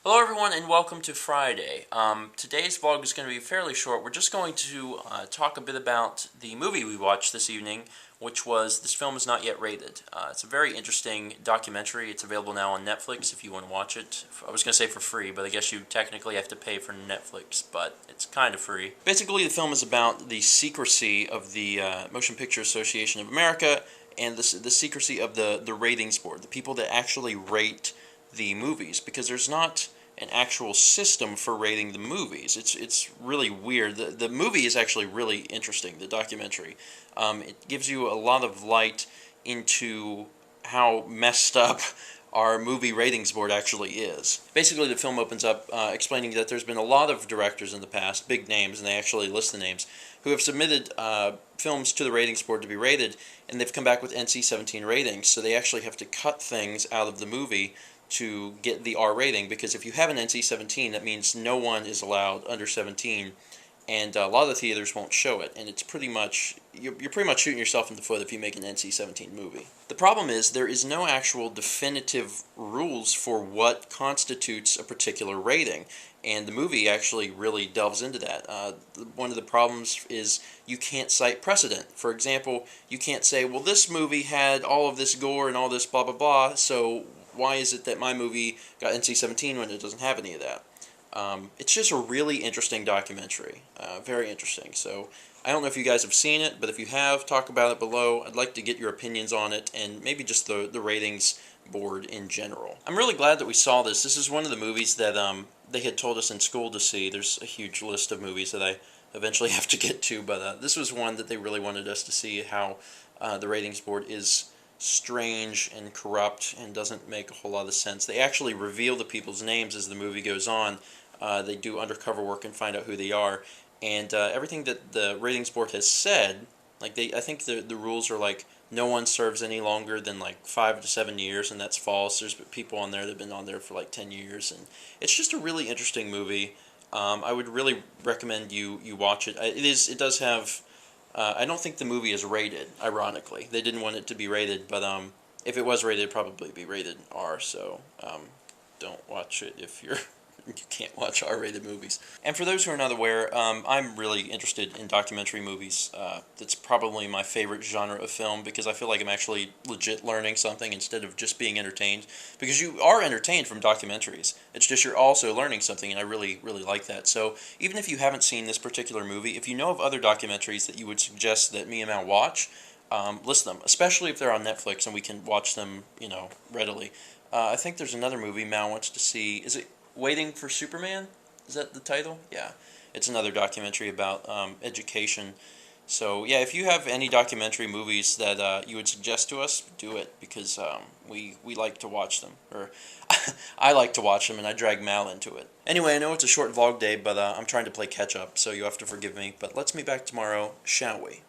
Hello everyone and welcome to Friday. Today's vlog is going to be fairly short. We're just going to talk a bit about the movie we watched this evening, which was This Film Is Not Yet Rated. It's a very interesting documentary. It's available now on Netflix if you want to watch it. I was going to say for free, but I guess you technically have to pay for Netflix, but it's kind of free. Basically, the film is about the secrecy of the Motion Picture Association of America and the secrecy of the ratings board, the people that actually rate the movies, because there's not an actual system for rating the movies. It's really weird. The movie is actually really interesting, the documentary. It gives you a lot of light into how messed up our movie ratings board actually is. Basically, the film opens up explaining that there's been a lot of directors in the past, big names, and they actually list the names, who have submitted films to the ratings board to be rated, and they've come back with NC-17 ratings, so they actually have to cut things out of the movie to get the R rating, because if you have an NC-17, that means no one is allowed under 17, and a lot of the theaters won't show it, and it's pretty much, you're pretty much shooting yourself in the foot if you make an NC-17 movie. The problem is there is no actual definitive rules for what constitutes a particular rating, and the movie actually really delves into that. One of the problems is you can't cite precedent. For example, you can't say, well, this movie had all of this gore and all this blah blah blah, so why is it that my movie got NC-17 when it doesn't have any of that? It's just a really interesting documentary. Very interesting. So I don't know if you guys have seen it, but if you have, talk about it below. I'd like to get your opinions on it, and maybe just the ratings board in general. I'm really glad that we saw this. This is one of the movies that they had told us in school to see. There's a huge list of movies that I eventually have to get to, but this was one that they really wanted us to see, how the ratings board is strange and corrupt and doesn't make a whole lot of sense. They actually reveal the people's names as the movie goes on. They do undercover work and find out who they are, and everything that the ratings board has said, like I think the rules are like no one serves any longer than like 5 to 7 years, and that's false. There's people on there that have been on there for like 10 years, and it's just a really interesting movie. I would really recommend you watch it. It does have. I don't think the movie is rated, ironically. They didn't want it to be rated, but if it was rated, it'd probably be rated R, so don't watch it if you can't watch R-rated movies. And for those who are not aware, I'm really interested in documentary movies. That's probably my favorite genre of film, because I feel like I'm actually legit learning something instead of just being entertained. Because you are entertained from documentaries. It's just you're also learning something, and I really, really like that. So even if you haven't seen this particular movie, if you know of other documentaries that you would suggest that me and Mal watch, list them, especially if they're on Netflix and we can watch them, readily. I think there's another movie Mal wants to see. Is it Waiting for Superman? Is that the title? Yeah. It's another documentary about education. So, yeah, if you have any documentary movies that you would suggest to us, do it, because we like to watch them. Or I like to watch them, and I drag Mal into it. Anyway, I know it's a short vlog day, but I'm trying to play catch-up, so you have to forgive me. But let's meet back tomorrow, shall we?